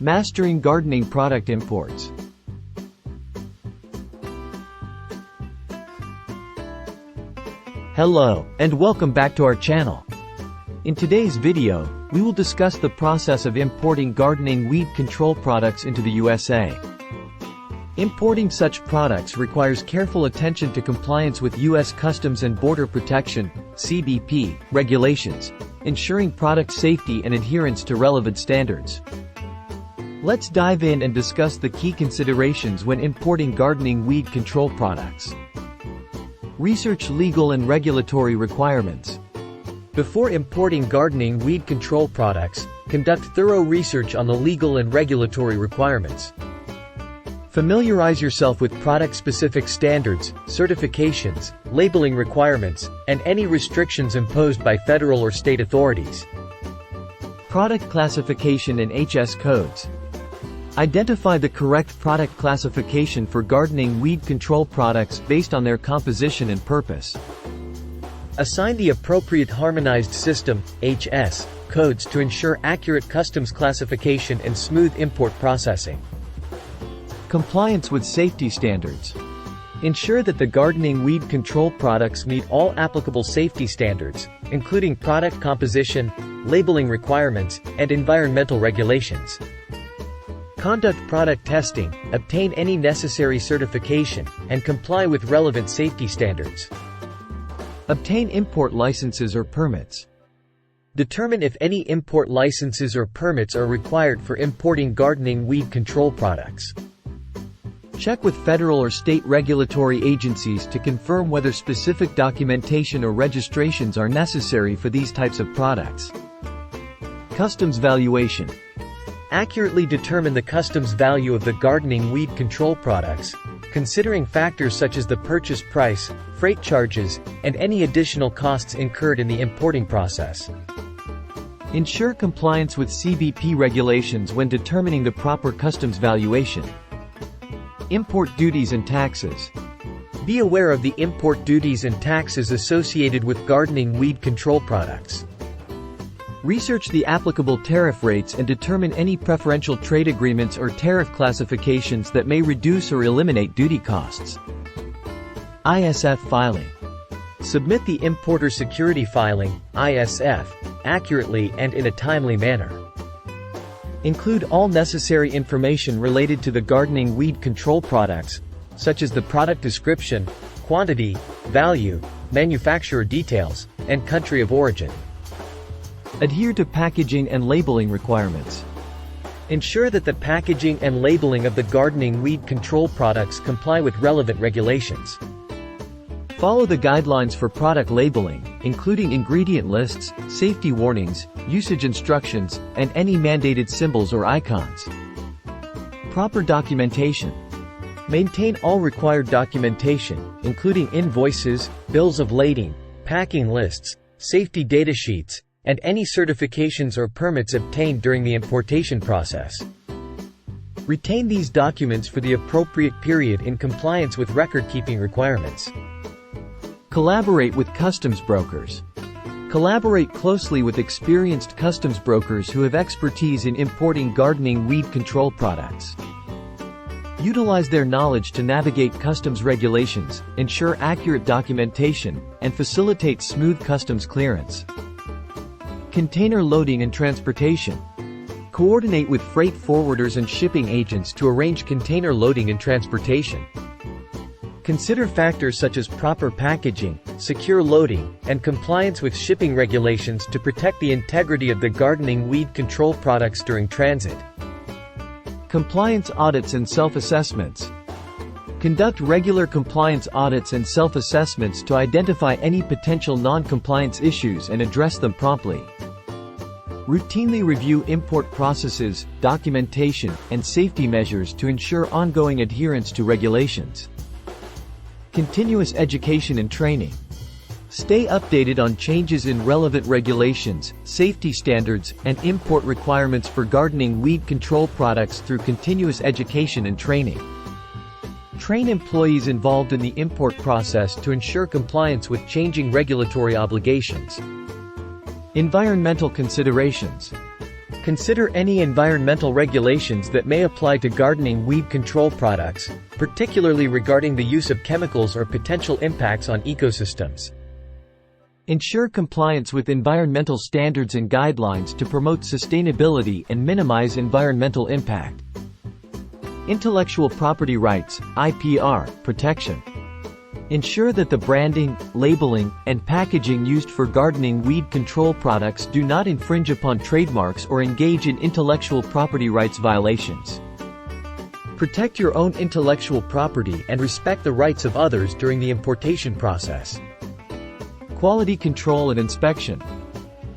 Mastering gardening product imports. Hello, and welcome back to our channel. In today's video, we will discuss the process of importing gardening weed control products into the USA. Importing such products requires careful attention to compliance with U.S. Customs and Border Protection (CBP) regulations, ensuring product safety and adherence to relevant standards. Let's dive in and discuss the key considerations when importing gardening weed control products. Research legal and regulatory requirements. Before importing gardening weed control products, conduct thorough research on the legal and regulatory requirements. Familiarize yourself with product-specific standards, certifications, labeling requirements, and any restrictions imposed by federal or state authorities. Product classification and HS codes. Identify the correct product classification for gardening weed control products based on their composition and purpose. Assign the appropriate harmonized system (HS) codes to ensure accurate customs classification and smooth import processing. Compliance with safety standards. Ensure that the gardening weed control products meet all applicable safety standards, including product composition, labeling requirements, and environmental regulations. Conduct product testing, obtain any necessary certification, and comply with relevant safety standards. Obtain import licenses or permits. Determine if any import licenses or permits are required for importing gardening weed control products. Check with federal or state regulatory agencies to confirm whether specific documentation or registrations are necessary for these types of products. Customs valuation. Accurately determine the customs value of the gardening weed control products, considering factors such as the purchase price, freight charges, and any additional costs incurred in the importing process. Ensure compliance with CBP regulations when determining the proper customs valuation. Import duties and taxes. Be aware of the import duties and taxes associated with gardening weed control products. Research the applicable tariff rates and determine any preferential trade agreements or tariff classifications that may reduce or eliminate duty costs. ISF filing. Submit the Importer Security Filing (ISF) accurately and in a timely manner. Include all necessary information related to the gardening weed control products, such as the product description, quantity, value, manufacturer details, and country of origin. Adhere to packaging and labeling requirements. Ensure that the packaging and labeling of the gardening weed control products comply with relevant regulations. Follow the guidelines for product labeling, including ingredient lists, safety warnings, usage instructions, and any mandated symbols or icons. Proper documentation. Maintain all required documentation, including invoices, bills of lading, packing lists, safety data sheets, and any certifications or permits obtained during the importation process. Retain these documents for the appropriate period in compliance with record-keeping requirements. Collaborate with customs brokers. Collaborate closely with experienced customs brokers who have expertise in importing gardening weed control products. Utilize their knowledge to navigate customs regulations, ensure accurate documentation, and facilitate smooth customs clearance. Container loading and transportation. Coordinate with freight forwarders and shipping agents to arrange container loading and transportation. Consider factors such as proper packaging, secure loading, and compliance with shipping regulations to protect the integrity of the gardening weed control products during transit. Compliance audits and self-assessments. Conduct regular compliance audits and self-assessments to identify any potential non-compliance issues and address them promptly. Routinely review import processes, documentation, and safety measures to ensure ongoing adherence to regulations. Continuous education and training. Stay updated on changes in relevant regulations, safety standards, and import requirements for gardening weed control products through continuous education and training. Train employees involved in the import process to ensure compliance with changing regulatory obligations. Environmental considerations. Consider any environmental regulations that may apply to gardening weed control products, particularly regarding the use of chemicals or potential impacts on ecosystems. Ensure compliance with environmental standards and guidelines to promote sustainability and minimize environmental impact. Intellectual property rights, IPR, protection. Ensure that the branding, labeling, and packaging used for gardening weed control products do not infringe upon trademarks or engage in intellectual property rights violations. Protect your own intellectual property and respect the rights of others during the importation process. Quality control and inspection.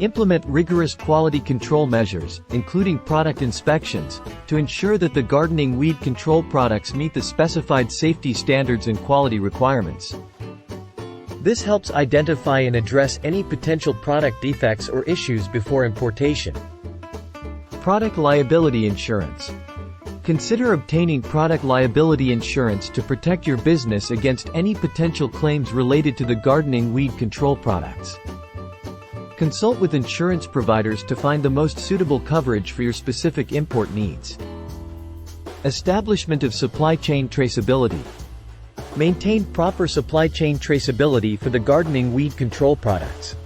Implement rigorous quality control measures, including product inspections, to ensure that the gardening weed control products meet the specified safety standards and quality requirements. This helps identify and address any potential product defects or issues before importation. Product liability insurance. Consider obtaining product liability insurance to protect your business against any potential claims related to the gardening weed control products. Consult with insurance providers to find the most suitable coverage for your specific import needs. Establishment of supply chain traceability. Maintain proper supply chain traceability for the gardening weed control products.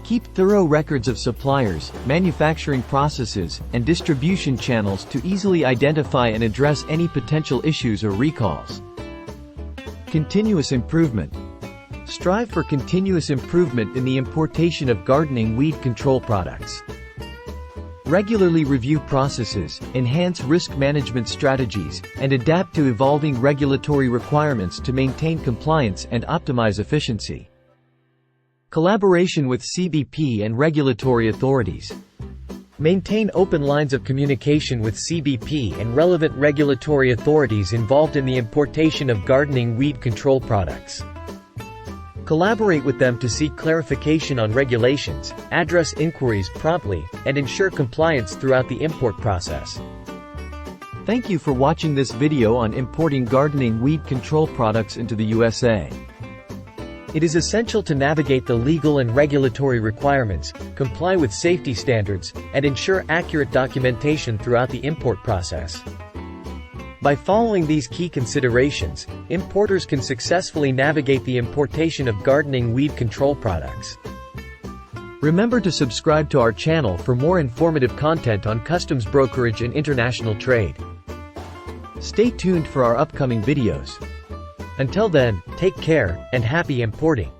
Keep thorough records of suppliers, manufacturing processes, and distribution channels to easily identify and address any potential issues or recalls. Continuous improvement. Strive for continuous improvement in the importation of gardening weed control products. Regularly review processes, enhance risk management strategies, and adapt to evolving regulatory requirements to maintain compliance and optimize efficiency. Collaboration with CBP and regulatory authorities. Maintain open lines of communication with CBP and relevant regulatory authorities involved in the importation of gardening weed control products. Collaborate with them to seek clarification on regulations, address inquiries promptly, and ensure compliance throughout the import process. Thank you for watching this video on importing gardening weed control products into the USA. It is essential to navigate the legal and regulatory requirements, comply with safety standards, and ensure accurate documentation throughout the import process. By following these key considerations, importers can successfully navigate the importation of gardening weed control products. Remember to subscribe to our channel for more informative content on customs brokerage and international trade. Stay tuned for our upcoming videos. Until then, take care, and happy importing!